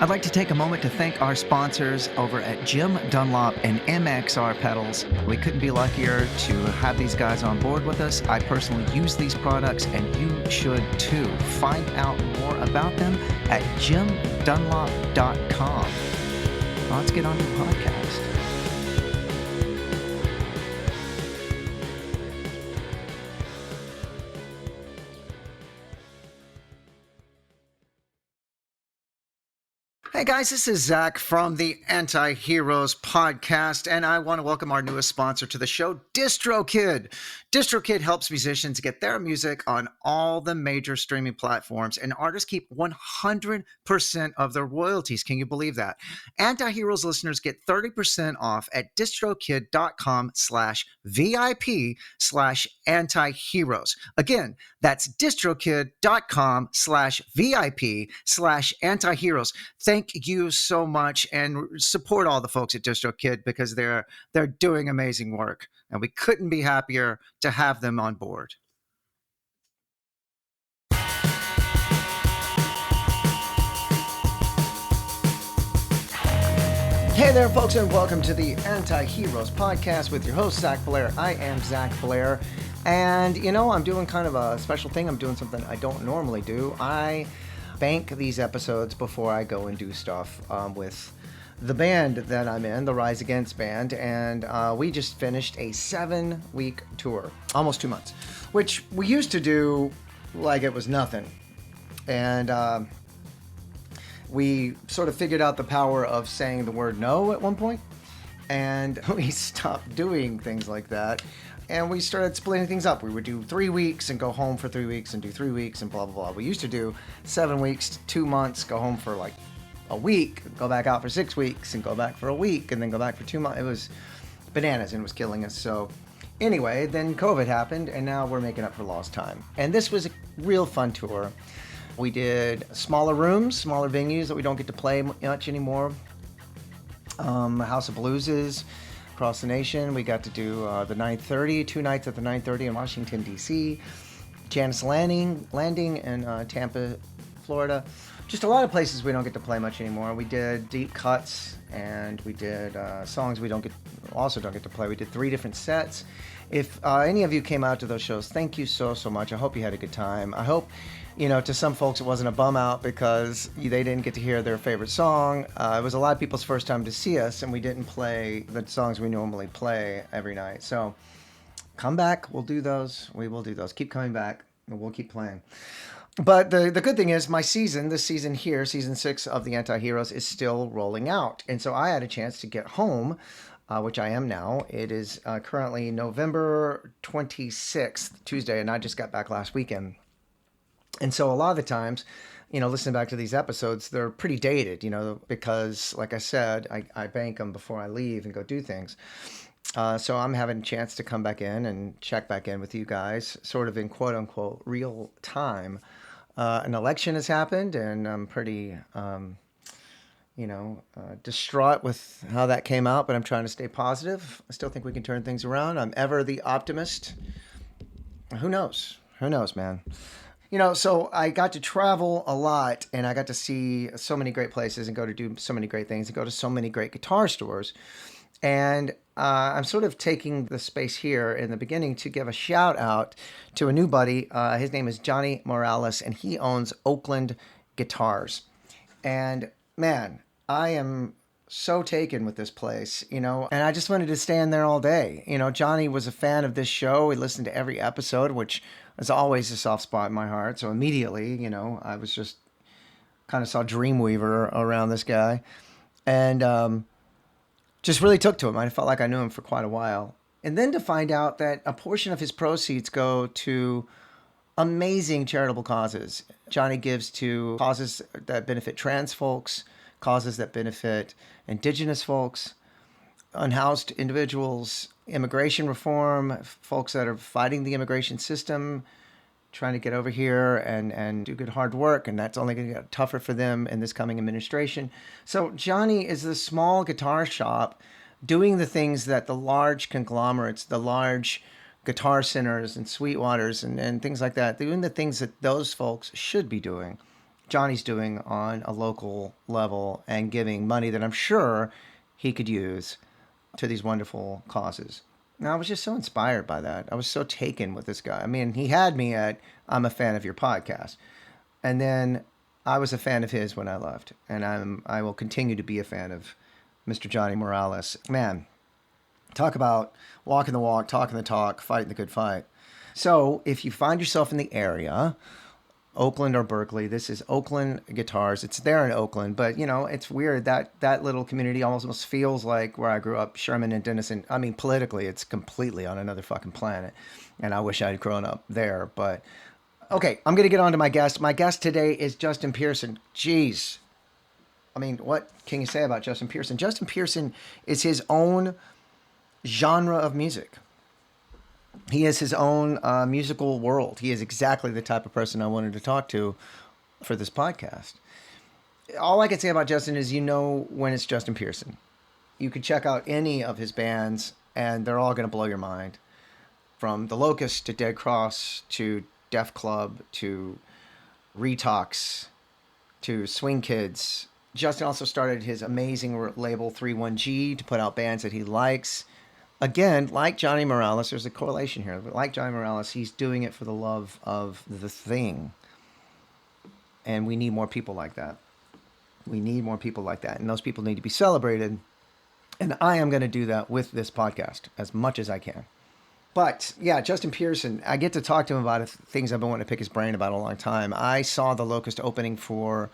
I'd like to take a moment to thank our sponsors over at Jim Dunlop and MXR Pedals. We couldn't be luckier to have these guys on board with us. I personally use these products, and you should too. Find out more about them at jimdunlop.com. Let's get on to the podcast. Hey guys, this is Zach from the Anti-Heroes podcast, and I want to welcome our newest sponsor to the show, DistroKid. DistroKid helps musicians get their music on all the major streaming platforms, and artists keep 100% of their royalties. Can you believe that? Anti-Heroes listeners get 30% off at distrokid.com/VIP/antiheroes. Again, that's distrokid.com/VIP/antiheroes. Thank you so much, and support all the folks at DistroKid because they're doing amazing work, and we couldn't be happier to have them on board. Hey there, folks, and welcome to the Anti-Heroes podcast with your host, Zach Blair. I am Zach Blair, and I'm doing kind of a special thing. I'm doing something I don't normally do. I bank these episodes before I go and do stuff with the band that I'm in, the Rise Against band, and we just finished a 7-week tour, almost 2 months, which we used to do like it was nothing. And we sort of figured out the power of saying the word no at one point, and we stopped doing things like that. And we started splitting things up. We would do 3 weeks and go home for 3 weeks and do 3 weeks and blah, blah, blah. We used to do 7 weeks, 2 months, go home for like a week, go back out for 6 weeks and go back for a week and then go back for 2 months. It was bananas and it was killing us. So anyway, then COVID happened and now we're making up for lost time. And this was a real fun tour. We did smaller rooms, smaller venues that we don't get to play much anymore. House of Blueses across the nation. We got to do the 930, 2 nights at the 930 in Washington, D.C., Janice Landing in Tampa, Florida. Just a lot of places we don't get to play much anymore. We did deep cuts, and we did songs we also don't get to play. We did 3 different sets. If any of you came out to those shows, thank you so much. I hope you had a good time. I hope, to some folks it wasn't a bum out because they didn't get to hear their favorite song. It was a lot of people's first time to see us, and we didn't play the songs we normally play every night. So come back. We'll do those. We will do those. Keep coming back, and we'll keep playing. But the good thing is this season here, season 6 of the Anti-Heroes is still rolling out. And so I had a chance to get home, which I am now. It is currently November 26th, Tuesday, and I just got back last weekend. And so a lot of the times, listening back to these episodes, they're pretty dated, because, like I said, I bank them before I leave and go do things. So I'm having a chance to come back in and check back in with you guys, sort of in quote-unquote real time. An election has happened, and I'm pretty, distraught with how that came out, but I'm trying to stay positive. I still think we can turn things around. I'm ever the optimist. Who knows? Who knows, man? So I got to travel a lot, and I got to see so many great places and go to do so many great things and go to so many great guitar stores. And I'm sort of taking the space here in the beginning to give a shout out to a new buddy. His name is Johnny Morales, and he owns Oakland Guitars. And man, I am so taken with this place, and I just wanted to stand there all day. Johnny was a fan of this show. He listened to every episode, which is always a soft spot in my heart. So immediately, I was just kind of saw Dreamweaver around this guy. And just really took to him. I felt like I knew him for quite a while. And then to find out that a portion of his proceeds go to amazing charitable causes. Johnny gives to causes that benefit trans folks, causes that benefit indigenous folks, unhoused individuals, immigration reform, folks that are fighting the immigration system, trying to get over here and do good hard work, and that's only going to get tougher for them in this coming administration. So Johnny is the small guitar shop doing the things that the large conglomerates, the large guitar centers and Sweetwaters and things like that, doing the things that those folks should be doing Johnny's doing on a local level and giving money that I'm sure he could use to these wonderful causes. And I was just so inspired by that. I was so taken with this guy. I mean, he had me at, I'm a fan of your podcast. And then I was a fan of his when I left. And I will continue to be a fan of Mr. Johnny Morales. Man, talk about walking the walk, talking the talk, fighting the good fight. So if you find yourself in the area, Oakland or Berkeley. This is Oakland Guitars. It's there in Oakland, but it's weird that that little community almost feels like where I grew up, Sherman and Denison. I mean, politically, it's completely on another fucking planet, and I wish I had grown up there. But okay, I'm gonna get on to my guest. My guest today is Justin Pearson. Jeez, I mean, what can you say about Justin Pearson? Justin Pearson is his own genre of music. He has his own musical world. He is exactly the type of person I wanted to talk to for this podcast. All I can say about Justin is when it's Justin Pearson. You can check out any of his bands, and they're all going to blow your mind. From The Locust to Dead Cross to Def Club to Retox to Swing Kids. Justin also started his amazing label 31G to put out bands that he likes. Again, like Johnny Morales, there's a correlation here. But like Johnny Morales, he's doing it for the love of the thing. And we need more people like that. We need more people like that. And those people need to be celebrated. And I am going to do that with this podcast as much as I can. But yeah, Justin Pearson, I get to talk to him about things I've been wanting to pick his brain about a long time. I saw the Locust opening for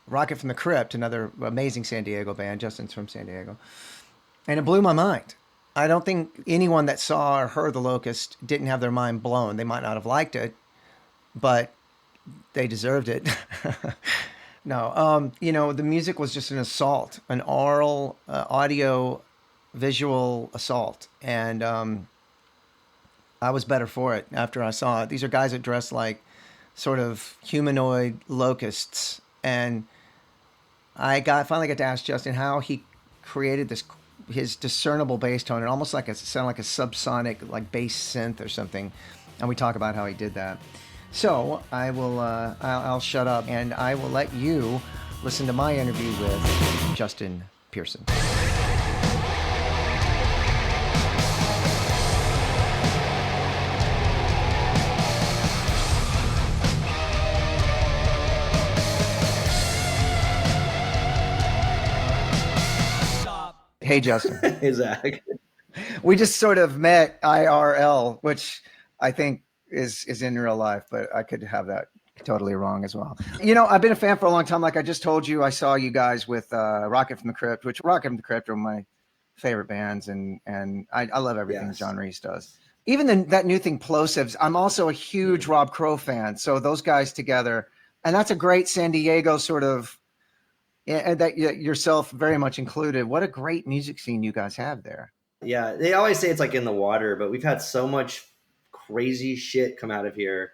Rocket from the Crypt, another amazing San Diego band. Justin's from San Diego. And it blew my mind. I don't think anyone that saw or heard the Locust didn't have their mind blown. They might not have liked it, but they deserved it. No, the music was just an assault, an oral, audio, visual assault. And I was better for it after I saw it. These are guys that dress like sort of humanoid locusts. And I finally got to ask Justin how he created his discernible bass tone. It almost sounded like a subsonic like bass synth or something. And we talk about how he did that. So I'll shut up and I will let you listen to my interview with Justin Pearson. Hey, Justin. Hey, Zach. We just sort of met IRL, which I think is in real life, but I could have that totally wrong as well. I've been a fan for a long time. Like I just told you, I saw you guys with Rocket from the Crypt, which Rocket from the Crypt are my favorite bands, and I love everything John Reese does. Even that new thing, Plosives, I'm also a huge Rob Crow fan. So those guys together, and that's a great San Diego sort of, and that yourself very much included. What a great music scene you guys have there. Yeah, they always say it's like in the water, but we've had so much crazy shit come out of here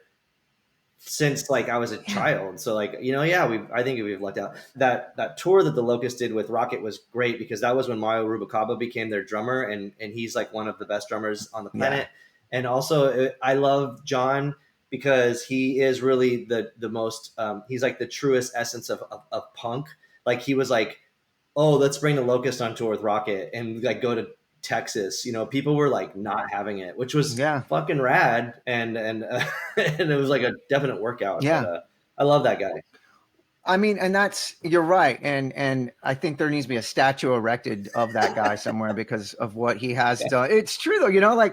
since like I was a child. So like, I think we've lucked out. That tour that the Locust did with Rocket was great because that was when Mario Rubalcaba became their drummer, and he's like one of the best drummers on the planet. Yeah. And also I love John because he is really the most he's like the truest essence of punk. Like he was like, oh, let's bring the Locust on tour with Rocket and like go to Texas. People were like not having it, which was fucking rad. And and it was like a definite workout. Yeah. But, I love that guy. I mean, and you're right. And I think there needs to be a statue erected of that guy somewhere because of what he has done. It's true though,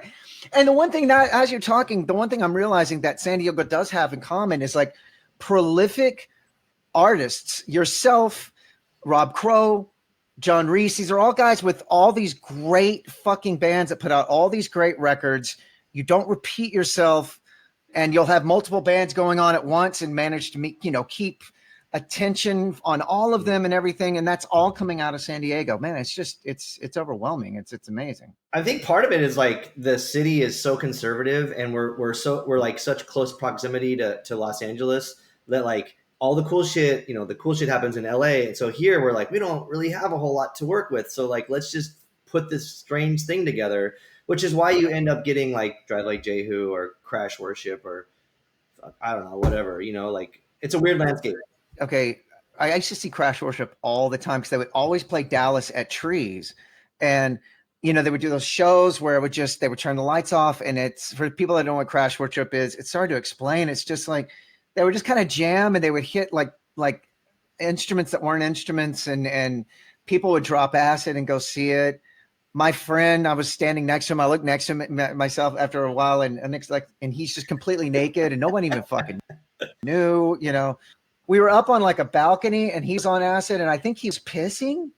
and the one thing that as you're talking, the one thing I'm realizing that San Diego does have in common is like prolific artists, yourself, Rob Crow, John Reese. These are all guys with all these great fucking bands that put out all these great records. You don't repeat yourself, and you'll have multiple bands going on at once and manage to keep attention on all of them and everything. And that's all coming out of San Diego. Man, it's just it's overwhelming. It's amazing. I think part of it is like the city is so conservative, and we're like such close proximity to Los Angeles that like all the cool shit, the cool shit happens in LA. And so here we're like, we don't really have a whole lot to work with. So like, let's just put this strange thing together, which is why you end up getting like Drive Like Jehu or Crash Worship or I don't know, whatever, like it's a weird landscape. okay, I used to see Crash Worship all the time because they would always play Dallas at Trees. And, they would do those shows where they would turn the lights off. And it's for people that don't know what Crash Worship is, it's hard to explain. It's just like they would just kind of jam and they would hit like instruments that weren't instruments, and people would drop acid and go see it. My friend, I was standing next to him. I looked next to him myself after a while, and he's just completely naked, and nobody even fucking knew. We were up on like a balcony, and he's on acid, and I think he was pissing.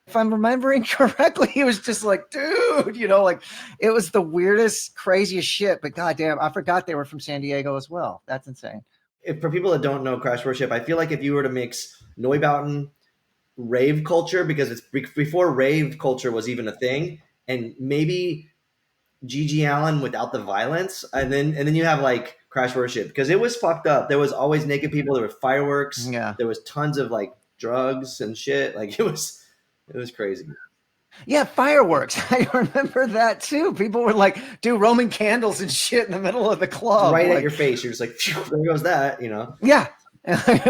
If I'm remembering correctly, he was just like, dude, like it was the weirdest, craziest shit. But goddamn, I forgot they were from San Diego as well. That's insane. For people that don't know Crash Worship, I feel like if you were to mix Neubauten rave culture, because it's before rave culture was even a thing, and maybe Gigi Allen without the violence, and then you have like Crash Worship, because it was fucked up. There was always naked people, there were fireworks, there was tons of like drugs and shit. Like it was crazy. Yeah, fireworks. I remember that too. People were like, do Roman candles and shit in the middle of the club. Right at your face. You're just like, phew, there goes that, Yeah.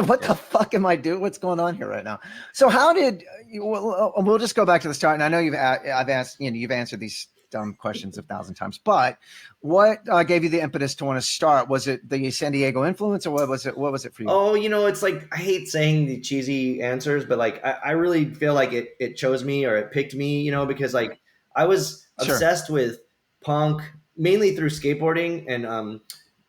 What the fuck am I doing? What's going on here right now? So how did we'll just go back to the start. And I know I've asked, you've answered these dumb questions 1,000 times, but what gave you the impetus to want to start? Was it the San Diego influence, or what was it for you? Oh, it's like, I hate saying the cheesy answers, but like, I really feel like it chose me, or it picked me, because like I was obsessed with punk mainly through skateboarding. And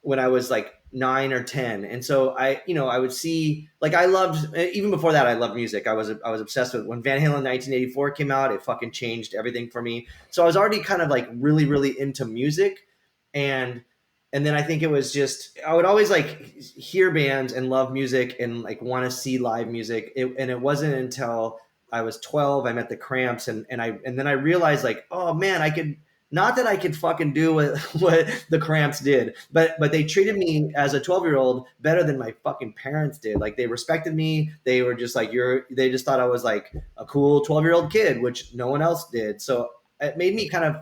when I was like 9 or 10. And so I would see, like, I loved, even before that, I loved music. I was obsessed with when Van Halen 1984 came out. It fucking changed everything for me. So I was already kind of like really, really into music. And then I think it was just, I would always like hear bands and love music and like want to see live music. And it wasn't until I was 12, I met the Cramps, and then I realized like, oh man, I could, not that I could fucking do what the Cramps did, but they treated me as a 12-year-old better than my fucking parents did. Like, they respected me. They were just like, they just thought I was like a cool 12-year-old kid, which no one else did. So it made me kind of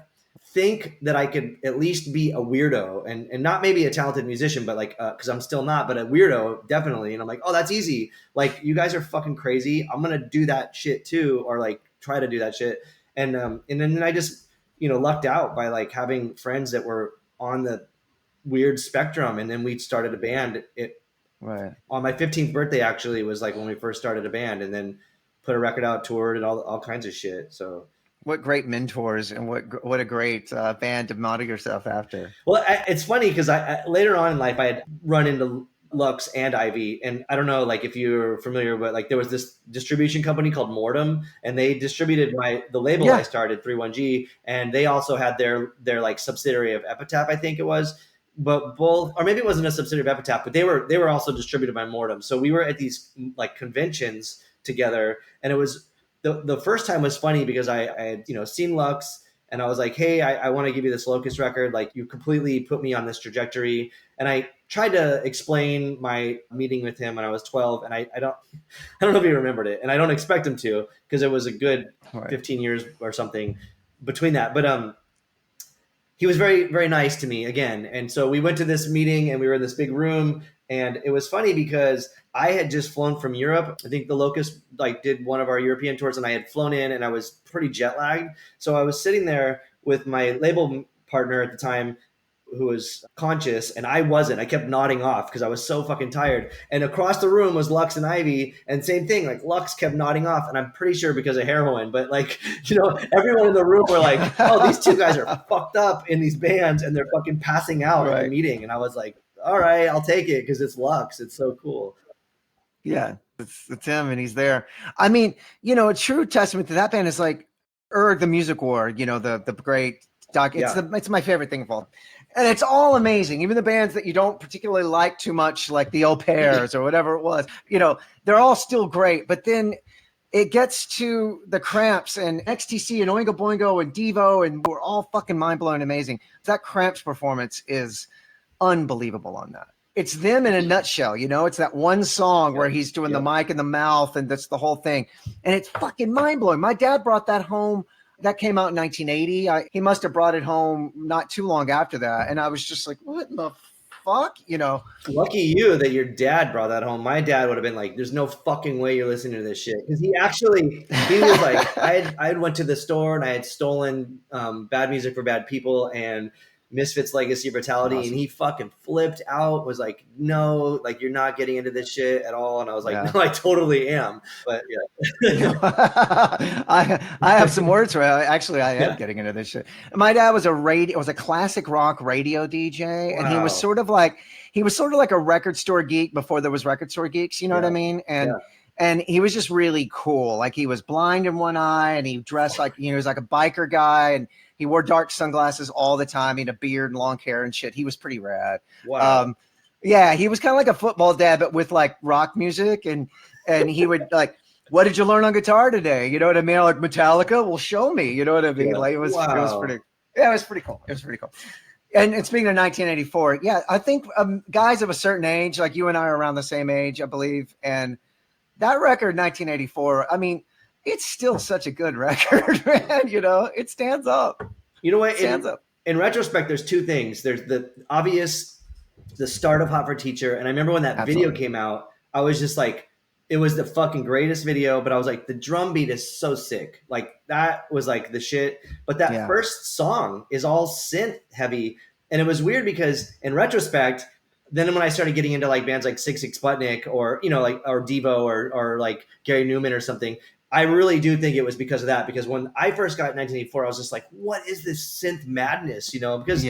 think that I could at least be a weirdo, and not maybe a talented musician, but like, cause I'm still not, but a weirdo, definitely. And I'm like, oh, that's easy. Like, you guys are fucking crazy. I'm going to do that shit too. Or like try to do that shit. And then I just, lucked out by like having friends that were on the weird spectrum. And then we started a band. Right on my 15th birthday, actually, was like when we first started a band, and then put a record out, toured, and all kinds of shit. So what great mentors, and what a great band to model yourself after. Well, it's funny because I later on in life, I had run into Lux and Ivy, and I don't know, like, if you're familiar, but like there was this distribution company called Mortem, and they distributed the label I started, 31G, and they also had their like subsidiary of Epitaph, I think it was, but both, or maybe it wasn't a subsidiary of Epitaph, but they were also distributed by Mortem. So we were at these like conventions together, and it was the first time was funny because I had seen Lux. And I was like, hey, I want to give you this Locust record. Like, you completely put me on this trajectory. And I tried to explain my meeting with him when I was 12. And I don't know if he remembered it. And I don't expect him to, because it was a good 15 years or something between that. But he was very, very nice to me again. And so we went to this meeting, and we were in this big room. And it was funny because I had just flown from Europe. I think the Locust like did one of our European tours, and I had flown in, and I was pretty jet lagged. So I was sitting there with my label partner at the time, who was conscious, and I wasn't. I kept nodding off because I was so fucking tired. And across the room was Lux and Ivy, and same thing. Like, Lux kept nodding off, and I'm pretty sure because of heroin. But like, everyone in the room were like, "Oh, these two guys are fucked up in these bands, and they're fucking passing out at the meeting." And I was like, all right, I'll take it because it's Lux. It's so cool. Yeah, it's him, and he's there. I mean, a true testament to that band is like the Music War. The great doc. It's my favorite thing of all, and it's all amazing. Even the bands that you don't particularly like too much, like the Au Pairs or whatever it was, they're all still great. But then it gets to the Cramps and XTC and Oingo Boingo and Devo, and we're all fucking mind blowing amazing. That Cramps performance is unbelievable on that. It's them in a nutshell, it's that one song where he's doing the mic in the mouth, and that's the whole thing. And it's fucking mind-blowing. My dad brought that home. That came out in 1980. He must have brought it home not too long after that. And I was just like, what the fuck? You know? Lucky you that your dad brought that home. My dad would have been like, "There's no fucking way you're listening to this shit." Because he was like, I had went to the store and I had stolen Bad Music for Bad People and Misfits Legacy Brutality, Awesome. and he fucking flipped out. Was like, "No, like you're not getting into this shit at all." And I was like, "No, I totally am." But yeah, I have some words for it. Actually, I am yeah. getting into this shit. My dad was a classic rock radio DJ, and he was Wow. sort of like a record store geek before there was record store geeks. You know what I mean? And he was just really cool. Like he was blind in one eye, and he dressed like he was like a biker guy, and he wore dark sunglasses all the time. He had a beard and long hair and shit. He was pretty rad. Wow. Yeah, he was kind of like a football dad, but with like rock music, and he would like, what did you learn on guitar today? You know what I mean? Like Metallica, well, show me. You know what I mean? Yeah. Like it was pretty cool. It was pretty cool. And speaking of 1984, yeah, I think guys of a certain age, like you and I are around the same age, I believe, and that record, 1984, I mean, it's still such a good record, man. You know, it stands up. You know what? Stands up. In retrospect, there's two things. There's the obvious, the start of Hot for Teacher. And I remember when that video came out, I was just like, it was the fucking greatest video, but I was like, the drum beat is so sick. Like that was like the shit. But that first song is all synth heavy. And it was weird because in retrospect, then when I started getting into like bands like Six Sputnik or, you know, like, or Devo or like Gary Newman or something, I really do think it was because of that. Because when I first got 1984, I was just like, what is this synth madness? You know, because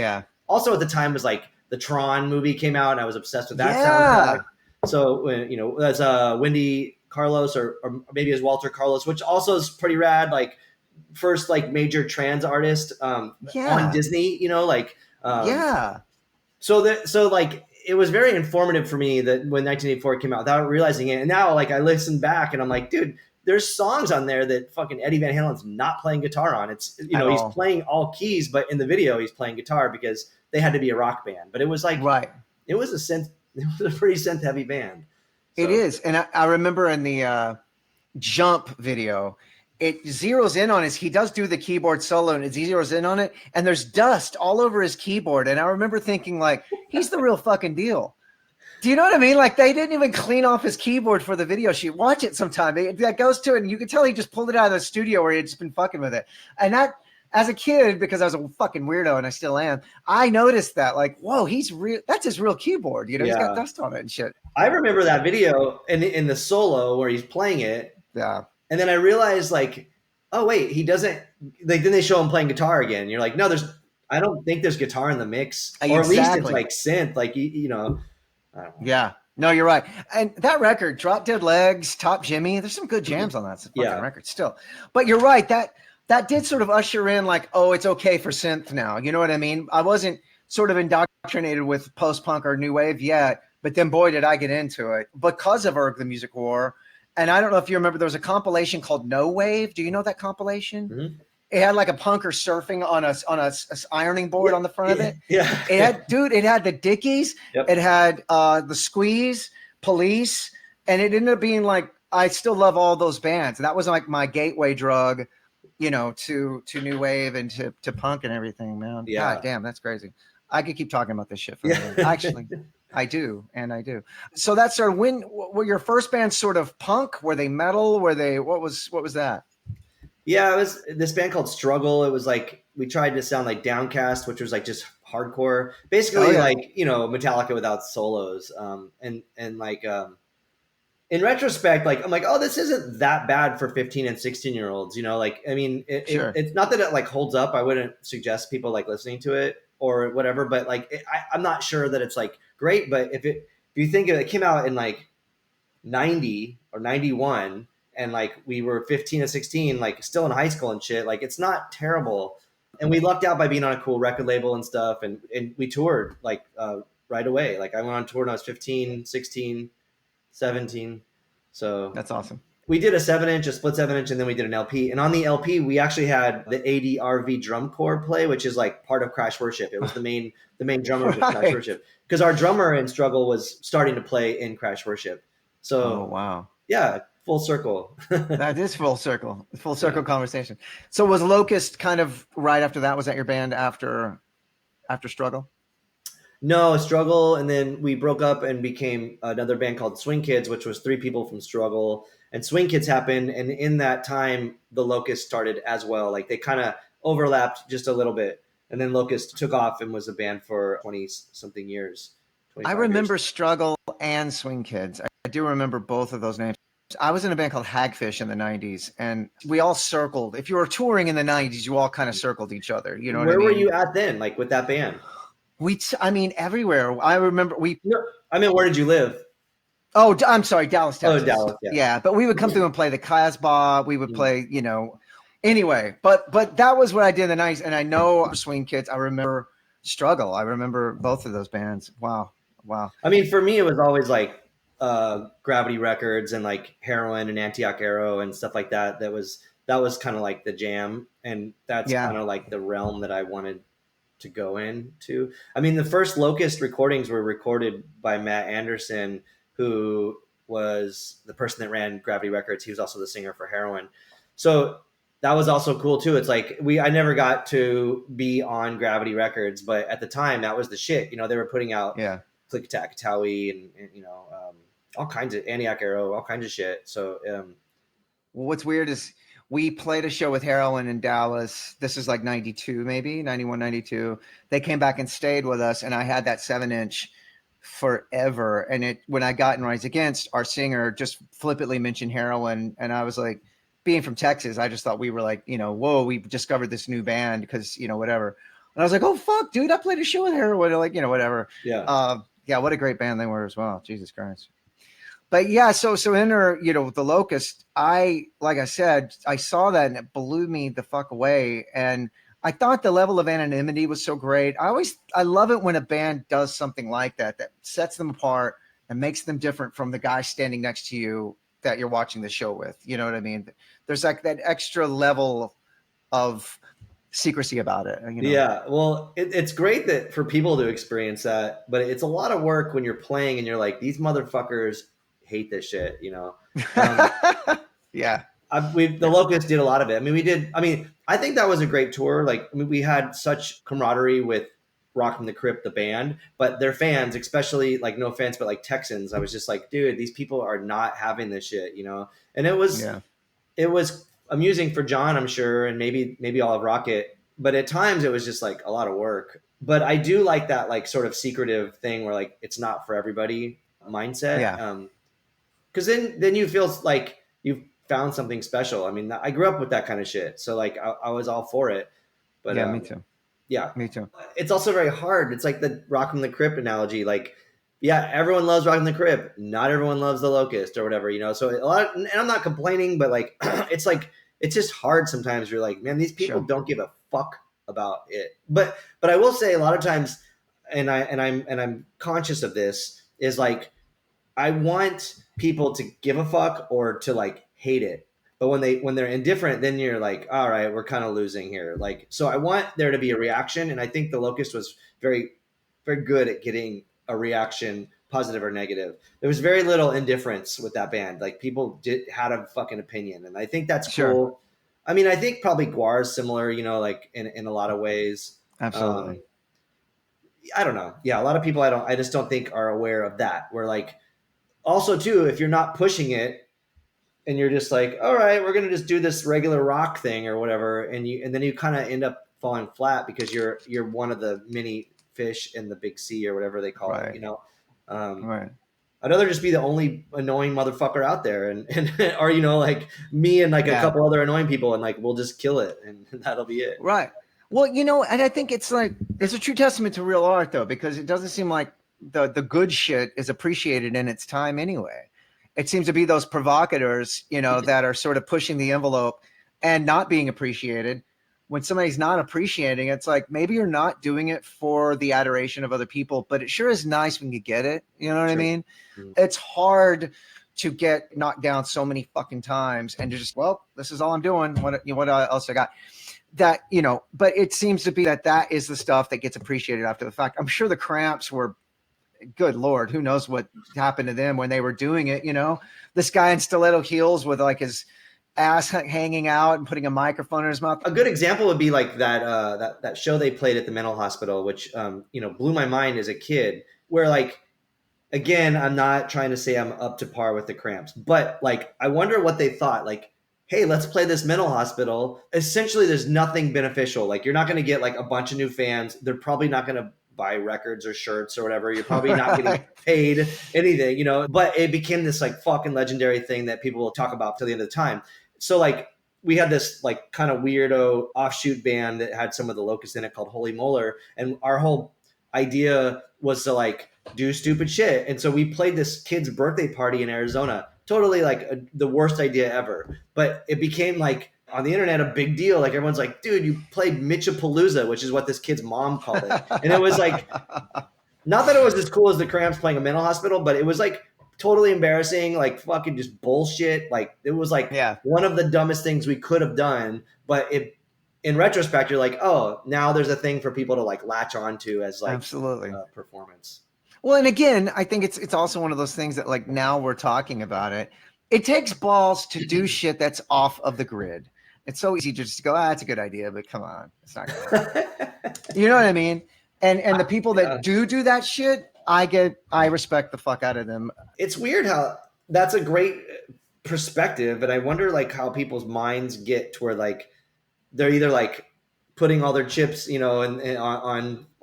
also at the time was like the Tron movie came out and I was obsessed with that soundtrack. So, you know, that's Wendy Carlos or maybe as Walter Carlos, which also is pretty rad. Like first like major trans artist on Disney, you know, like So like it was very informative for me that when 1984 came out without realizing it. And now like I listen back and I'm like, dude, there's songs on there that fucking Eddie Van Halen's not playing guitar on. It's, you know, he's playing all keys, but in the video he's playing guitar because they had to be a rock band. But it was like, it was a pretty synth heavy band. So. It is. And I remember in the Jump video, it zeroes in on he does do the keyboard solo and it zeroes in on it. And there's dust all over his keyboard. And I remember thinking like, he's the real fucking deal. Do you know what I mean? Like they didn't even clean off his keyboard for the video shoot. Watch it sometime. That goes to it. And you can tell he just pulled it out of the studio where he had just been fucking with it. And that, as a kid, because I was a fucking weirdo and I still am, I noticed that like, whoa, he's real. That's his real keyboard. You know, he's got dust on it and shit. I remember that video in the solo where he's playing it. Yeah. And then I realized like, oh wait, he doesn't like, then they show him playing guitar again. You're like, no, I don't think there's guitar in the mix, or at least it's like synth, like, you know. I don't know. Yeah. No, you're right. And that record, Drop Dead Legs, Top Jimmy, there's some good jams on that fucking record still. But you're right. That did sort of usher in like, oh, it's okay for synth now. You know what I mean? I wasn't sort of indoctrinated with post-punk or new wave yet, but then boy, did I get into it because of Erg the Music War. And I don't know if you remember, there was a compilation called No Wave. Do you know that compilation? Mm-hmm. It had like a punker surfing on a ironing board on the front of it. Yeah. It had the Dickies. Yep. It had the Squeeze, Police, and it ended up being like, I still love all those bands. And that was like my gateway drug, you know, to new wave and to punk and everything, man. Yeah. God damn, that's crazy. I could keep talking about this shit for a minute. Actually, I do. So that's sort of when were your first bands sort of punk? Were they metal? What was that? Yeah, it was this band called Struggle. It was like, we tried to sound like Downcast, which was like just hardcore, basically like, you know, Metallica without solos. And like, in retrospect, like, I'm like, oh, this isn't that bad for 15 and 16-year-olds, you know, like, I mean, it's not that it like holds up. I wouldn't suggest people like listening to it or whatever, but like, I'm not sure that it's like great, but if you think it came out in like 90 or 91, and like we were 15 and 16, like still in high school and shit, like it's not terrible. And we lucked out by being on a cool record label and stuff. And we toured like right away. Like I went on tour when I was 15, 16, 17. So that's awesome. We did a split 7-inch, and then we did an LP. And on the LP, we actually had the ADRV drum corps play, which is like part of Crash Worship. It was the main drummer of Crash Worship, because our drummer in Struggle was starting to play in Crash Worship. So, wow. Yeah. Full circle. That is full circle conversation. So was Locust kind of right after that? Was that your band after Struggle? No, Struggle, and then we broke up and became another band called Swing Kids, which was 3 people from Struggle. And Swing Kids happened, and in that time, the Locust started as well. Like they kind of overlapped just a little bit, and then Locust took off and was a band for 20 something years, I 25 years. remember Struggle and Swing Kids. I do remember both of those names. I was in a band called Hagfish in the 90s, and we all circled. If you were touring in the 90s, you all kind of circled each other. You know what I Where mean? were you at then, like with that band? I mean, everywhere. I remember No, I mean, where did you live? Oh, I'm sorry, Dallas, Oh, Texas. Dallas, yeah. Yeah, but we would come through and play the Casbah. We would play, anyway. But that was what I did in the 90s, and I know Swing Kids. I remember Struggle. I remember both of those bands. Wow. I mean, for me, it was always like Gravity Records and like Heroin and Antioch Arrow and stuff like that. That was kind of like the jam, and that's kind of like the realm that I wanted to go into. I mean, the first Locust recordings were recorded by Matt Anderson, who was the person that ran Gravity Records. He was also the singer for Heroin. So that was also cool too. It's like I never got to be on Gravity Records, but at the time that was the shit. They were putting out Click Attack Towie and all kinds of Antioch Arrow, all kinds of shit. So what's weird is we played a show with Heroin in Dallas. This is like 92, maybe 91, 92. They came back and stayed with us, and I had that 7-inch forever. And when I got in Rise Against, our singer just flippantly mentioned Heroin, and I was like, being from Texas, I just thought we were like, whoa, we discovered this new band because whatever. And I was like, oh fuck, dude, I played a show with Heroin, like whatever. Yeah. Yeah, what a great band they were as well. Jesus Christ. But yeah, so enter, the Locust. Like I said, I saw that and it blew me the fuck away. And I thought the level of anonymity was so great. I love it when a band does something like that sets them apart and makes them different from the guy standing next to you that you're watching the show with. You know what I mean? There's like that extra level of secrecy about it. Yeah, well, it's great that for people to experience that, but it's a lot of work when you're playing and you're like, these motherfuckers hate this shit, Yeah. The Locust did a lot of it. I think that was a great tour. Like, we had such camaraderie with Rock from the Crypt, the band, but their fans, especially, like, no offense, but like Texans, I was just like, dude, these people are not having this shit, And it was amusing for John, I'm sure, and maybe all of Rocket, but at times it was just like a lot of work. But I do like that, like, sort of secretive thing where, like, it's not for everybody mindset. Yeah. Because then you feel like you've found something special. I mean, I grew up with that kind of shit, so like I was all for it. But yeah, me too. Yeah, me too. It's also very hard. It's like the Rock from the Crypt analogy. Like, yeah, everyone loves Rock from the Crypt. Not everyone loves the Locust or whatever, So and I'm not complaining, but like, it's just hard sometimes. You're like, man, these people don't give a fuck about it. But I will say a lot of times, and I'm conscious of this, is like, I want people to give a fuck or to like hate it. But when they're indifferent, then you're like, all right, we're kind of losing here. Like, so I want there to be a reaction, and I think the Locust was very, very good at getting a reaction, positive or negative. There was very little indifference with that band. Like, people had a fucking opinion, and I think that's cool. I mean, I think probably Guar is similar, like in a lot of ways. Absolutely. I don't know. Yeah, a lot of people I just don't think are aware of that. Where like, also too, if you're not pushing it and you're just like, all right, we're going to just do this regular rock thing or whatever. And then you kind of end up falling flat because you're one of the many fish in the big sea or whatever they call it, Right. I'd rather just be the only annoying motherfucker out there and or, like me and like a couple other annoying people, and like, we'll just kill it and that'll be it. Right. Well, and I think it's like, it's a true testament to real art though, because it doesn't seem like the good shit is appreciated in its time anyway. It seems to be those provocateurs, that are sort of pushing the envelope and not being appreciated. When somebody's not appreciating it, it's like, maybe you're not doing it for the adoration of other people, but it sure is nice when you get it. You know what I mean? Mm-hmm. It's hard to get knocked down so many fucking times and just, well, this is all I'm doing. What else I got? That, but it seems to be that is the stuff that gets appreciated after the fact. I'm sure the Cramps were, good Lord, who knows what happened to them when they were doing it, This guy in stiletto heels with like his ass hanging out and putting a microphone in his mouth. A good example would be like that show they played at the mental hospital, which blew my mind as a kid. Where like, again, I'm not trying to say I'm up to par with the Cramps, but like I wonder what they thought. Like, hey, let's play this mental hospital. Essentially, there's nothing beneficial. Like, you're not going to get like a bunch of new fans. They're probably not going to buy records or shirts or whatever. You're probably not getting paid anything, but it became this like fucking legendary thing that people will talk about till the end of the time. So like we had this like kind of weirdo offshoot band that had some of the Locust in it called Holy Molar. And our whole idea was to like do stupid shit. And so we played this kid's birthday party in Arizona. Totally like the worst idea ever. But it became like on the internet a big deal. Like everyone's like, dude, you played Mitchapalooza, which is what this kid's mom called it. And it was like, not that it was as cool as the Cramps playing a mental hospital, but it was like totally embarrassing, like fucking just bullshit. Like it was like one of the dumbest things we could have done. But in retrospect, you're like, oh, now there's a thing for people to like latch onto as like absolutely performance. Well, and again, I think it's also one of those things that like now we're talking about it. It takes balls to do shit that's off of the grid. It's so easy to just go, it's a good idea, but come on, it's not good. You know what I mean? And the people that do that shit, I respect the fuck out of them. It's weird how that's a great perspective, and I wonder like how people's minds get to where like they're either like putting all their chips, and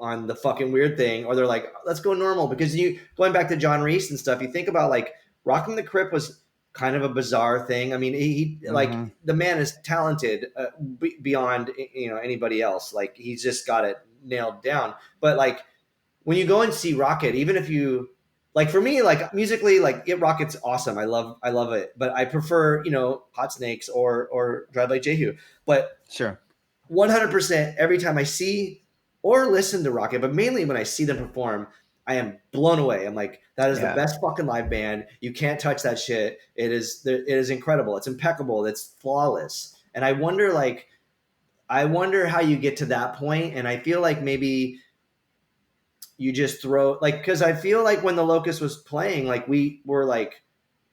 on the fucking weird thing, or they're like, let's go normal. Because going back to John Reese and stuff, you think about like Rocking the Crypt was kind of a bizarre thing. I mean, he like the man is talented beyond anybody else. Like he's just got it nailed down. But like when you go and see Rocket, even if you like, for me, like musically, like Rocket's awesome. I love it, but I prefer Hot Snakes or Drive Like Jehu. But sure, 100% every time I see or listen to Rocket, but mainly when I see them perform, I am blown away. I'm like, that is the best fucking live band. You can't touch that shit. It is incredible. It's impeccable. It's flawless. And I wonder how you get to that point. And I feel like maybe you just throw like, because I feel like when the Locust was playing, like we were like,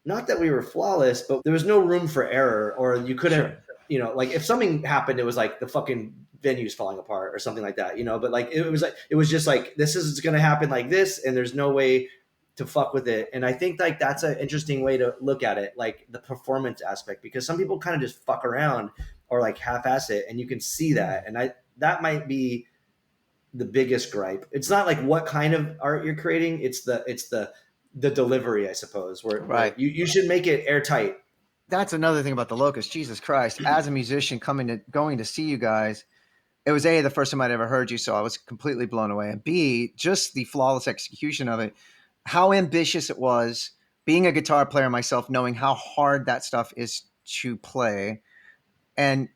not that we were flawless, but there was no room for error, or you couldn't, like if something happened, it was like the fucking venue's falling apart or something like that, but like it was just like, this is going to happen like this, and there's no way to fuck with it. And I think like that's an interesting way to look at it, like the performance aspect, because some people kind of just fuck around or like half-ass it, and you can see that. And that might be the biggest gripe. It's not like what kind of art you're creating, it's the delivery, I suppose, where you should make it airtight. That's another thing about the Locust. Jesus Christ. As a musician going to see you guys, it was the first time I'd ever heard you, so I was completely blown away. And B, just the flawless execution of it, how ambitious it was, being a guitar player myself, knowing how hard that stuff is to play, and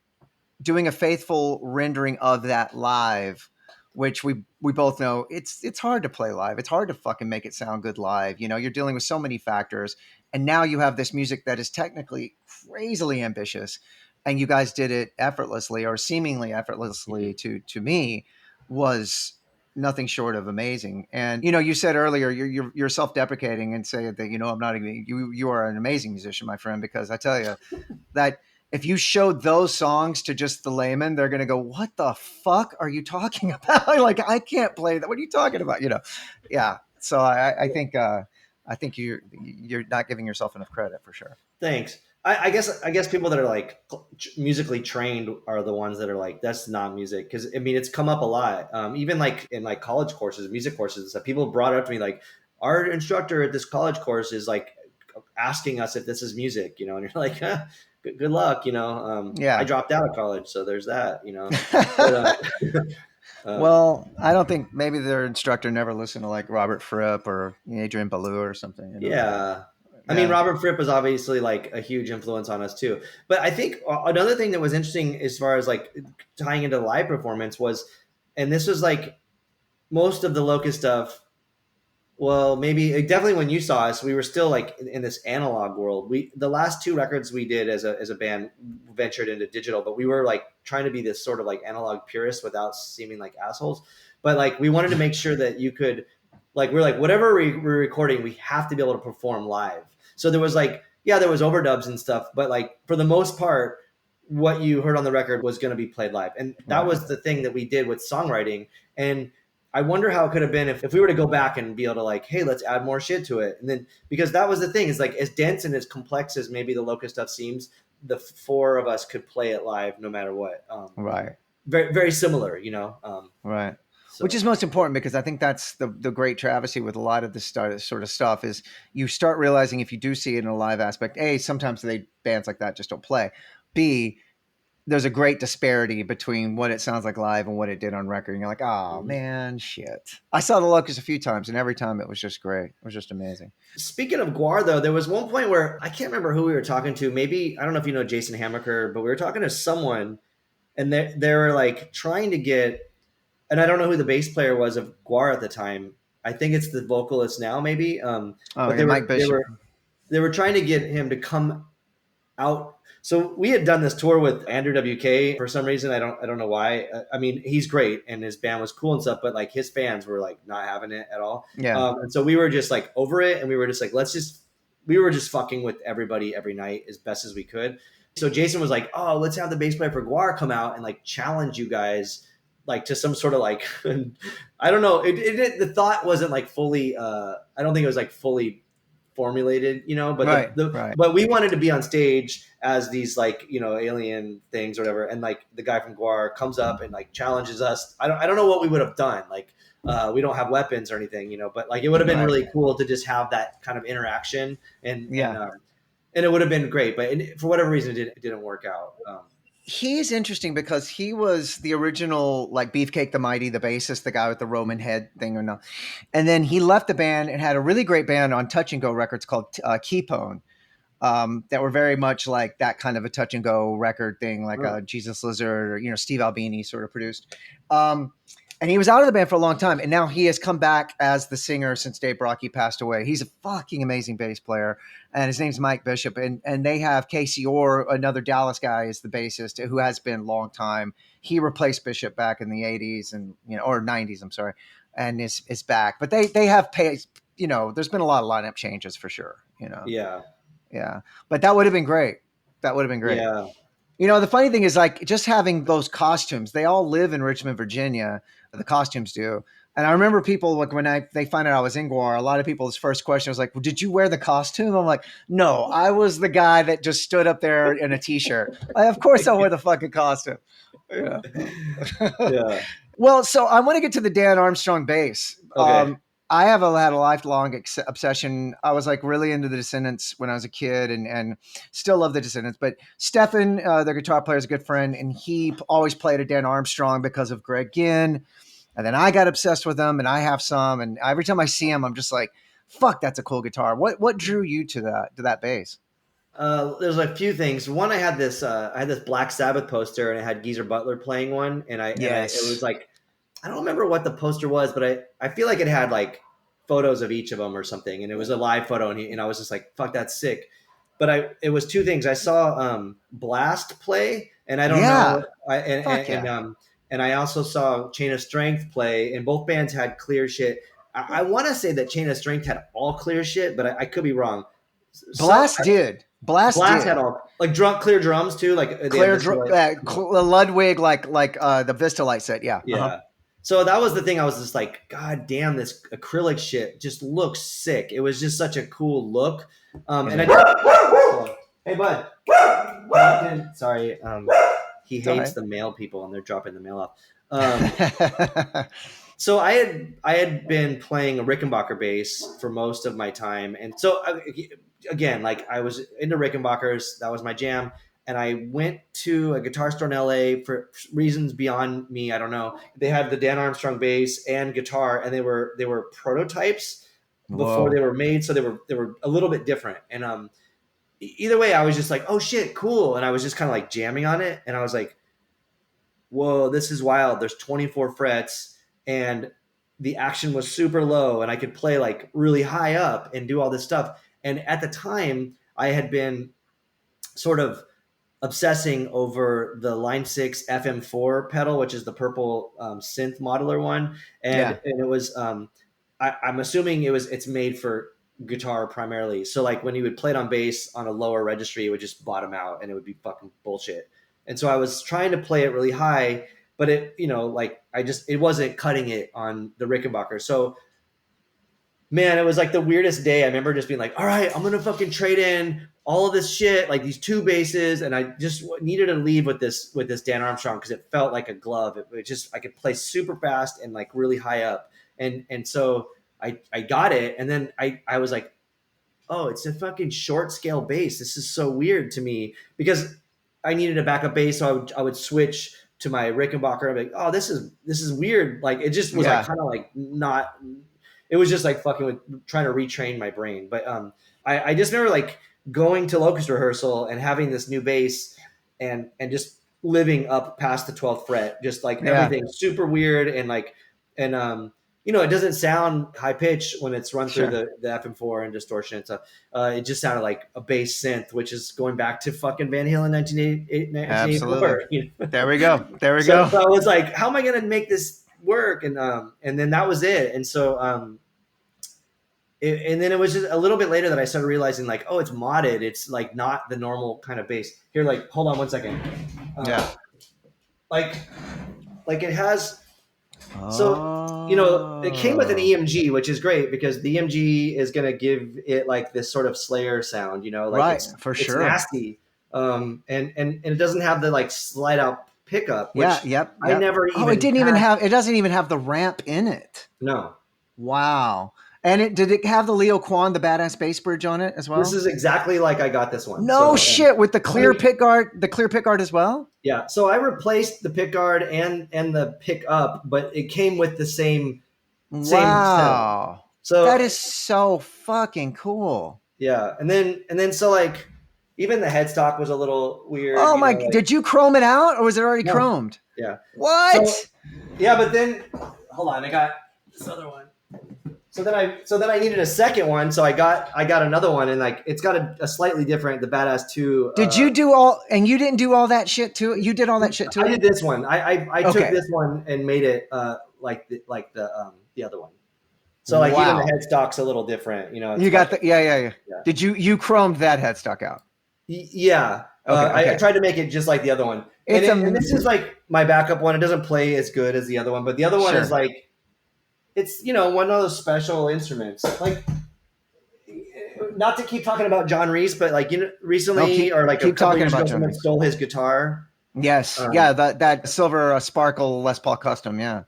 doing a faithful rendering of that live, which we both know it's hard to play live. It's hard to fucking make it sound good live. You're dealing with so many factors. And now you have this music that is technically crazily ambitious, and you guys did it effortlessly, or seemingly effortlessly to me, was nothing short of amazing. And you said earlier you're self-deprecating and say that I'm not even you are an amazing musician, my friend, because I tell you that if you showed those songs to just the layman, they're going to go, what the fuck are you talking about? Like, I can't play that. What are you talking about? Yeah. So I think you're not giving yourself enough credit, for sure. Thanks. I guess people that are like musically trained are the ones that are like, that's not music. Because I mean, it's come up a lot. Even like in like college courses, music courses, that people brought up to me like, our instructor at this college course is like asking us if this is music, and you're like, good luck, I dropped out of college, so there's that, But, well, I don't think, maybe their instructor never listened to like Robert Fripp or Adrian Ballou or something. Yeah. I mean, Robert Fripp was obviously like a huge influence on us too. But I think another thing that was interesting as far as like tying into live performance was, and this was like most of the Locust stuff, well, maybe definitely when you saw us, we were still like in this analog world. The last two records we did as a band ventured into digital, but we were like trying to be this sort of like analog purist without seeming like assholes. But like we wanted to make sure that you could, like, we're like, whatever we're recording, we have to be able to perform live. So there was like yeah, there was overdubs and stuff, but like for the most part, what you heard on the record was going to be played live. And that Right. was the thing that we did with songwriting. And I wonder how it could have been if we were to go back and be able to like, hey, let's add more shit to it. And then, because that was the thing, is like as dense and as complex as maybe the Locust stuff seems, the four of us could play it live no matter what. Right. Very, very similar, you know? Right. Which So is most important, because I think that's the great travesty with a lot of this sort of stuff is you start realizing if you do see it in a live aspect, A, sometimes bands like that just don't play. B, there's a great disparity between what it sounds like live and what it did on record. And you're like, oh mhm. man, shit. I saw the Locust a few times, and every time it was just great. It was just amazing. Speaking of Guar, though, there was one point where I can't remember who we were talking to. Maybe, I don't know if you know Jason Hamaker, but we were talking to someone, and they were like trying to get, and I don't know who the bass player was of Guar at the time. I think it's the vocalist now, maybe. Oh But yeah, Mike Bishop. they were trying to get him to come out. So we had done this tour with Andrew WK for some reason. I don't know why. I mean, he's great and his band was cool and stuff, but like his fans were like not having it at all. Yeah. And so we were just like over it, and we were just like, we were just fucking with everybody every night as best as we could. So Jason was like, oh, let's have the bass player for Guar come out and like challenge you guys like to some sort of like, I don't know. The thought wasn't like fully, I don't think it was like fully formulated, you know, but Right. Right. but we wanted to be on stage as these like, you know, alien things or whatever, and like the guy from Guar comes up and like challenges us. I don't know what we would have done, like we don't have weapons or anything, you know, but like it would have been Right. really cool to just have that kind of interaction, and Yeah. and it would have been great, but for whatever reason it didn't work out. He's interesting because he was the original, like Beefcake the Mighty, the bassist, the guy with the Roman head thing, or no. And then he left the band and had a really great band on Touch and Go Records called Keypone, that were very much like that kind of a touch and go record thing, like Huh. Jesus Lizard, or Steve Albini sort of produced. And he was out of the band for a long time, and now he has come back as the singer since Dave Brockie passed away. He's a fucking amazing bass player, and his name's Mike Bishop. And they have Casey Orr, another Dallas guy, is the bassist, who has been a long time. He replaced Bishop back in the '80s and or '90s, I'm sorry, and is back. But they have paid. There's been a lot of lineup changes for sure. Yeah. Yeah, but that would have been great. That would have been great. Yeah. The funny thing is, like, just having those costumes, they all live in Richmond, Virginia. The costumes do. And I remember people, like, when they find out I was in Guar, a lot of people's first question was like, well, did you wear the costume? I'm like, no, I was the guy that just stood up there in a t-shirt. Of course I wear the fucking costume. Yeah. Yeah. Well, so I want to get to the Dan Armstrong bass. Okay. I have had a lifelong obsession. I was like really into the Descendants when I was a kid, and still love the Descendants. But Stefan, their guitar player, is a good friend, and he always played a Dan Armstrong because of Greg Ginn. And then I got obsessed with them, and I have some. And every time I see him, I'm just like, "Fuck, that's a cool guitar." What drew you to that bass? There's a few things. One, I had this Black Sabbath poster, and it had Geezer Butler playing one, and it was Yes. like, I don't remember what the poster was, but I feel like it had like photos of each of them or something, and it was a live photo, and I was just like, fuck, that's sick. But it was two things. I saw Blast play, and I don't Yeah. know, Fuck yeah. and I also saw Chain of Strength play, and both bands had clear shit. I want to say that Chain of Strength had all clear shit, but I could be wrong. Blast did. Blast Blast had did. all like clear drums too, like they had Clear this like, Ludwig, like the Vista Light set. Yeah. Uh-huh. yeah. So that was the thing. I was just like, God damn, this acrylic shit just looks sick. It was just such a cool look. And I did, hey bud, sorry. He hates the mail people, and they're dropping the mail off. So I had been playing a Rickenbacker bass for most of my time, and so again, like I was into Rickenbackers. That was my jam. And I went to a guitar store in LA for reasons beyond me. I don't know. They had the Dan Armstrong bass and guitar, and they were prototypes before Whoa. they were made, so they were a little bit different. And either way, I was just like, oh shit, cool. And I was just kind of like jamming on it, and I was like, whoa, this is wild. There's 24 frets, and the action was super low, and I could play like really high up and do all this stuff. And at the time, I had been sort of obsessing over the Line 6 FM4 pedal, which is the purple synth modeler one. And Yeah. it was, I'm assuming it's made for guitar primarily. So like when you would play it on bass on a lower registry, it would just bottom out and it would be fucking bullshit. And so I was trying to play it really high, but it, like it wasn't cutting it on the Rickenbacker. So man, it was like the weirdest day. I remember just being like, all right, I'm going to fucking trade in all of this shit, like these two basses. And I just needed to leave with this Dan Armstrong because it felt like a glove. It just, I could play super fast and like really high up. And so I got it. And then I was like, oh, it's a fucking short scale bass. This is so weird to me because I needed a backup bass. So I would switch to my Rickenbacker. I'm like, oh, this is weird. Like it just was like kind of like not, it was just like fucking with trying to retrain my brain. But I just remember like going to Locust rehearsal and having this new bass and just living up past the 12th fret, just like everything super weird and like, and it doesn't sound high pitch when it's run through the FM4 and distortion. So it just sounded like a bass synth, which is going back to fucking Van Halen 1984. Absolutely. There we go. So I was like, how am I going to make this work? And then that was it. And so, and then it was just a little bit later that I started realizing like, oh, it's modded. It's like not the normal kind of bass. Here, like, hold on one second. Like it has. So, it came with an EMG, which is great because the EMG is going to give it like this sort of Slayer sound, like it's nasty. And it doesn't have the like slide out pickup, which I never even it doesn't even have the ramp in it. No. Wow. And did it have the Leo Kwan, the badass bass bridge on it as well? This is exactly like I got this one. No shit, with the clear pickguard as well? Yeah. So I replaced the pickguard and the pickup, but it came with the same setup. So that is so fucking cool. Yeah. And then so like even the headstock was a little weird. Oh my, did you chrome it out or was it already chromed? Yeah. What? So, but then hold on, I got this other one. So then I needed a second one, so I got another one, and like it's got a slightly different, the Badass 2. Did you do all? And you didn't do all that shit too? You did all that shit too? I did this one. I took this one and made it like the other one. So like even the headstock's a little different, You got the yeah. Did you chromed that headstock out? Yeah. I tried to make it just like the other one. And this is like my backup one. It doesn't play as good as the other one, but the other one is like. It's, one of those special instruments. Like, not to keep talking about John Reese, but like, recently or like a couple years ago, someone stole his guitar. Yes. That silver sparkle Les Paul custom. Yeah.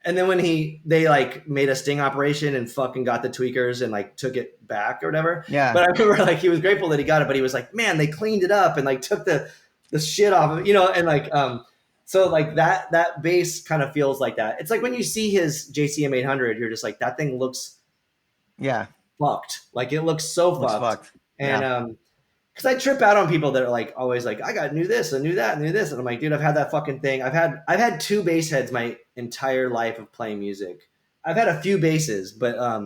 And then when they like made a sting operation and fucking got the tweakers and like took it back or whatever. Yeah. But I remember like he was grateful that he got it, but he was like, man, they cleaned it up and like took the shit off of it, and like, so like that bass kind of feels like that. It's like when you see his JCM 800, you're just like, that thing looks fucked. Like it looks so fucked. And because I trip out on people that are like always like, I got knew this and knew that and knew this. And I'm like, dude, I've had that fucking thing. I've had two bass heads my entire life of playing music. I've had a few basses, but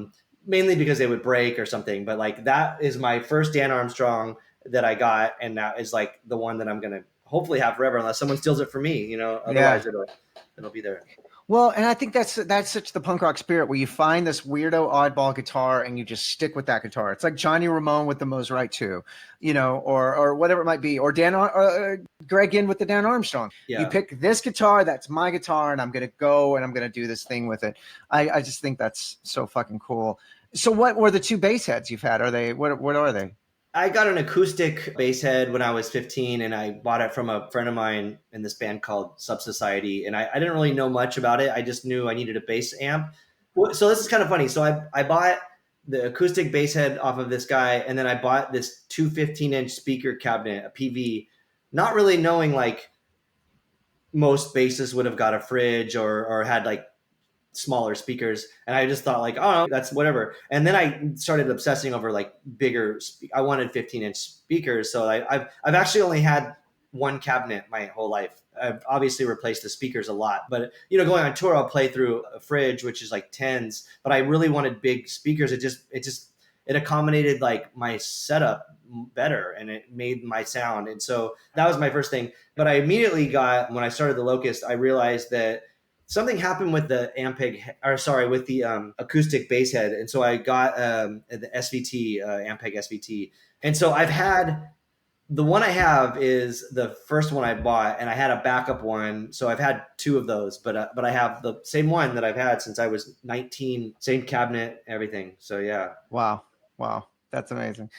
mainly because they would break or something. But like that is my first Dan Armstrong that I got, and that is like the one that I'm gonna hopefully have forever unless someone steals it from me, otherwise it'll be there. Well, and I think that's such the punk rock spirit where you find this weirdo oddball guitar and you just stick with that guitar. It's like Johnny Ramone with the Mosrite 2, or whatever it might be, or Greg Ginn with the Dan Armstrong. Yeah. You pick this guitar, that's my guitar, and I'm going to go and I'm going to do this thing with it. I just think that's so fucking cool. So what were the two bass heads you've had? What are they? I got an acoustic bass head when I was 15, and I bought it from a friend of mine in this band called Sub Society. And I didn't really know much about it. I just knew I needed a bass amp. So this is kind of funny. So I bought the acoustic bass head off of this guy, and then I bought this 215-inch speaker cabinet, a PV, not really knowing like most bassists would have got a fridge or had like smaller speakers, and I just thought like, oh, that's whatever. And then I started obsessing over like bigger. I wanted 15-inch speakers, so I've actually only had one cabinet my whole life. I've obviously replaced the speakers a lot, but going on tour, I'll play through a fridge, which is like 10s. But I really wanted big speakers. It accommodated like my setup better, and it made my sound. And so that was my first thing. But I immediately when I started the Locust, I realized that something happened with the Ampeg, or sorry, with the acoustic bass head, and so I got the SVT, Ampeg SVT, and so I've had the one I have is the first one I bought, and I had a backup one, so I've had two of those, but I have the same one that I've had since I was 19, same cabinet, everything. So yeah. Wow. Wow. That's amazing.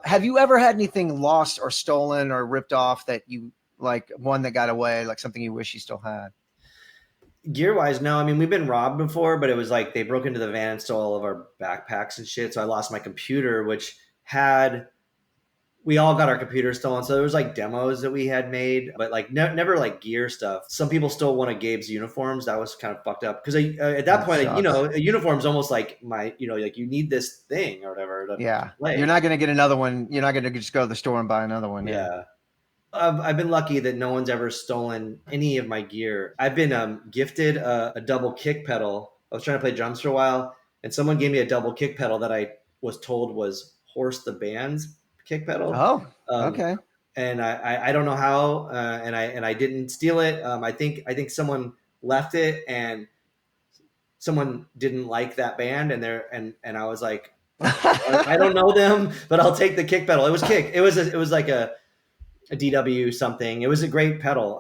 Have you ever had anything lost or stolen or ripped off that you like, one that got away, like something you wish you still had? Gear wise, no. I mean, we've been robbed before, but it was like they broke into the van and stole all of our backpacks and shit. So I lost my computer, which had we all got our computers stolen. So there was like demos that we had made, but like never like gear stuff. Some people stole one of Gabe's uniforms. That was kind of fucked up because at that point, sucks. you know, a uniform's almost like my, you know, like you need this thing or whatever to Yeah. play. You're not going to get another one. You're not going to just go to the store and buy another one. Yeah. I've been lucky that no one's ever stolen any of my gear. I've been gifted a double kick pedal. I was trying to play drums for a while, and someone gave me a double kick pedal that I was told was Horse the Band's kick pedal. Oh, Um, okay. and I don't know how, and I didn't steal it. I think someone left it, and someone didn't like that band, and I was like, I don't know them, but I'll take the kick pedal. It was kick. It was like a DW something. It was a great pedal.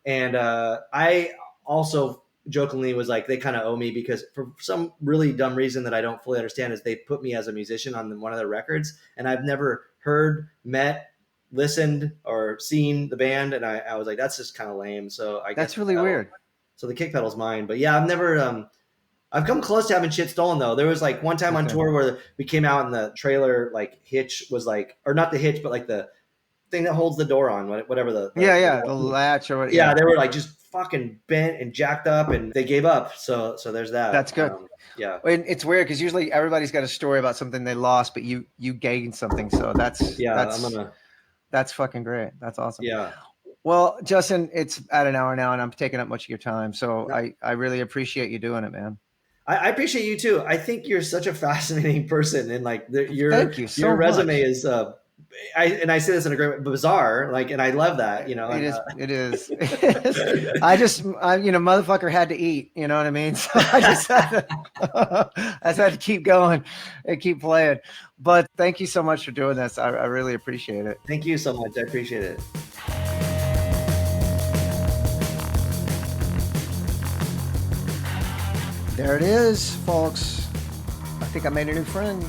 And I also jokingly was like, they kind of owe me because for some really dumb reason that I don't fully understand is they put me as a musician on one of their records, and I've never heard, met, listened, or seen the band. And I was like, that's just kind of lame. So I guess That's really weird. So the kick pedal's mine. But yeah, I've never I've come close to having shit stolen though. There was like one time on tour where we came out and the trailer like hitch was like, or not the hitch, but like the thing that holds the door on, whatever the latch or what. Yeah, they were like just fucking bent and jacked up, and they gave up. So there's that. That's good. Yeah, and it's weird because usually everybody's got a story about something they lost, but you gained something. So that's fucking great. That's awesome. Yeah. Well, Justin, it's at an hour now, and I'm taking up much of your time. So I really appreciate you doing it, man. I appreciate you too. I think you're such a fascinating person, and like Thank you so your resume much. is I say this in a great bizarre, like, and I love that, you know. It is. I motherfucker had to eat, you know what I mean? So I just had to keep going and keep playing. But thank you so much for doing this. I really appreciate it. Thank you so much. I appreciate it. There it is, folks. I think I made a new friend.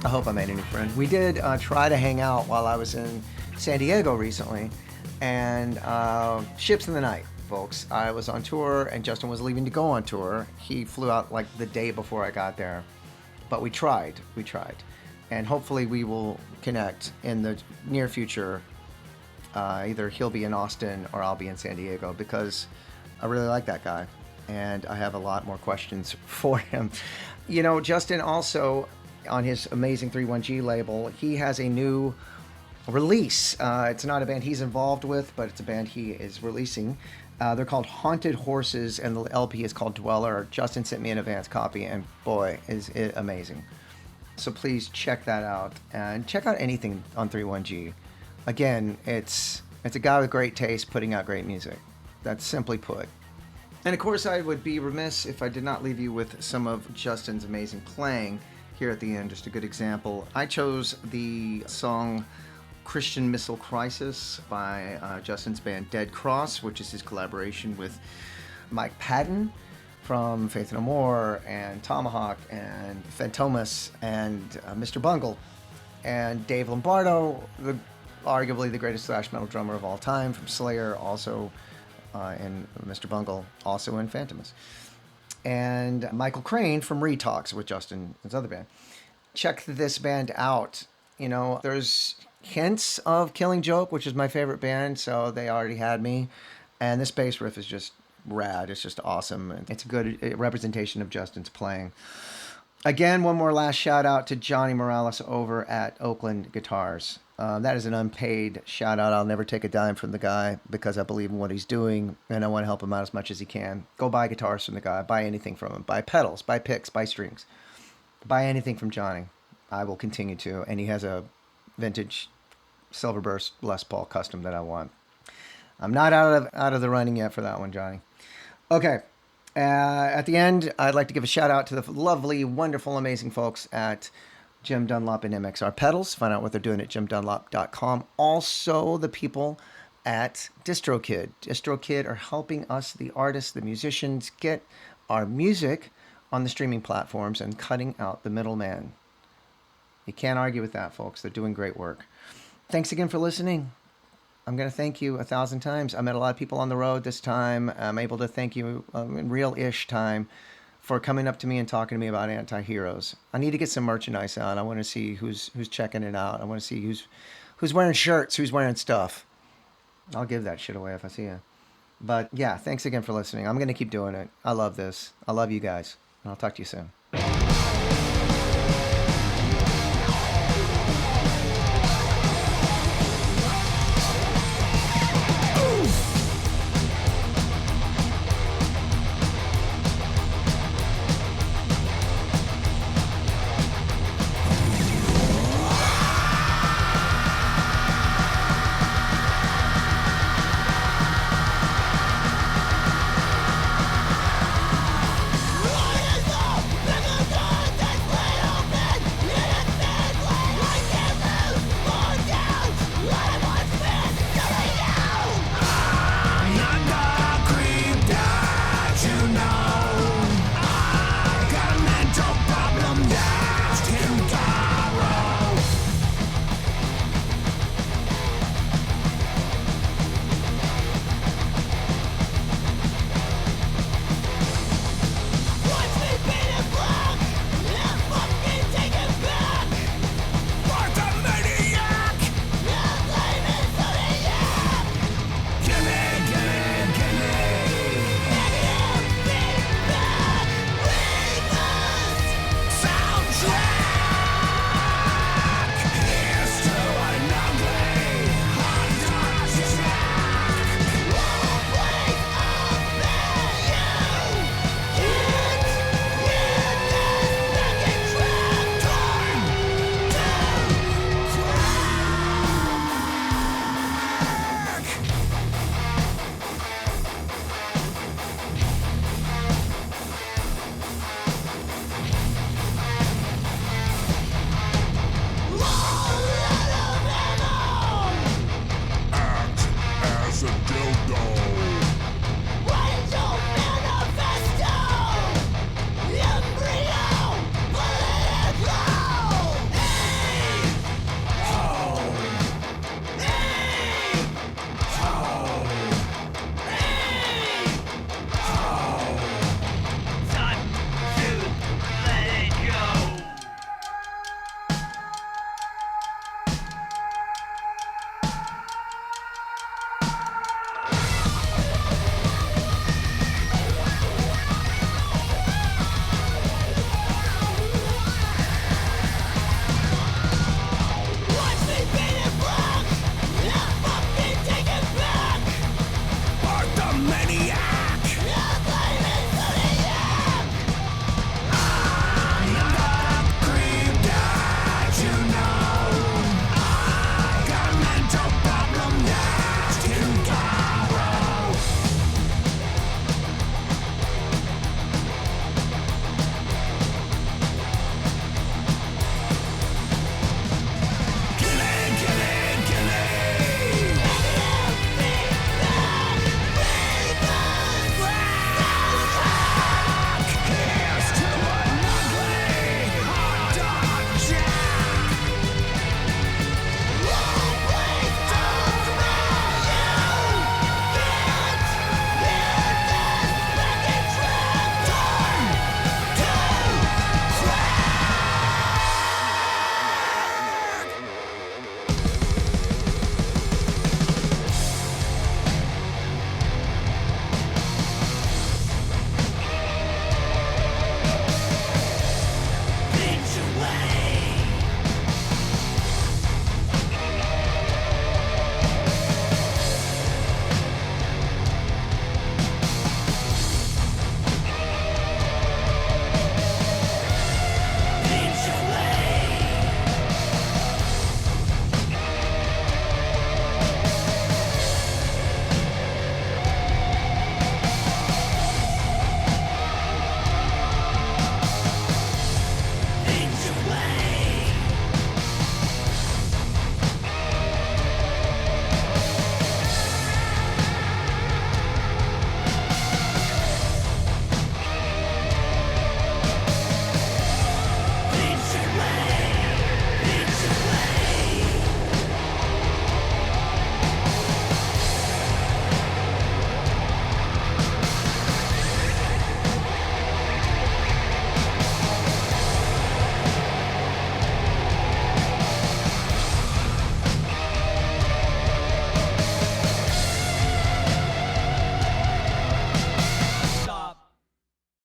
I hope I made a new friend. We did try to hang out while I was in San Diego recently, and ships in the night, folks. I was on tour, and Justin was leaving to go on tour. He flew out like the day before I got there, but we tried, and hopefully we will connect in the near future. Either he'll be in Austin or I'll be in San Diego, because I really like that guy, and I have a lot more questions for him. You know, Justin also, on his amazing 31G label, he has a new release. It's not a band he's involved with, but it's a band he is releasing. They're called Haunted Horses, and the LP is called Dweller. Justin sent me an advance copy, and boy, is it amazing. So please check that out, and check out anything on 31G. Again, it's a guy with great taste putting out great music. That's simply put. And of course, I would be remiss if I did not leave you with some of Justin's amazing playing here at the end. Just a good example. I chose the song Christian Missile Crisis by Justin's band Dead Cross, which is his collaboration with Mike Patton from Faith No More and Tomahawk and Fantomas and Mr. Bungle and Dave Lombardo, arguably the greatest thrash metal drummer of all time, from Slayer, also in Mr. Bungle, also in Fantomas, and Michael Crane from Retox with Justin, his other band. Check this band out. You know, there's hints of Killing Joke, which is my favorite band, so they already had me. And this bass riff is just rad. It's just awesome. It's a good representation of Justin's playing. Again, one more last shout out to Johnny Morales over at Oakland Guitars. That is an unpaid shout out. I'll never take a dime from the guy because I believe in what he's doing and I want to help him out as much as he can. Go buy guitars from the guy. Buy anything from him. Buy pedals. Buy picks. Buy strings. Buy anything from Johnny. I will continue to. And he has a vintage Silverburst Les Paul custom that I want. I'm not out of the running yet for that one, Johnny. Okay. At the end, I'd like to give a shout out to the lovely, wonderful, amazing folks at Jim Dunlop and MXR Pedals. Find out what they're doing at jimdunlop.com. Also, the people at DistroKid. DistroKid are helping us, the artists, the musicians, get our music on the streaming platforms and cutting out the middleman. You can't argue with that, folks. They're doing great work. Thanks again for listening. I'm going to thank you 1,000 times. I met a lot of people on the road this time. I'm able to thank you in real-ish time for coming up to me and talking to me about anti-heroes. I need to get some merchandise out. I want to see who's checking it out. I want to see who's wearing shirts, who's wearing stuff. I'll give that shit away if I see you. But yeah, thanks again for listening. I'm going to keep doing it. I love this. I love you guys. And I'll talk to you soon.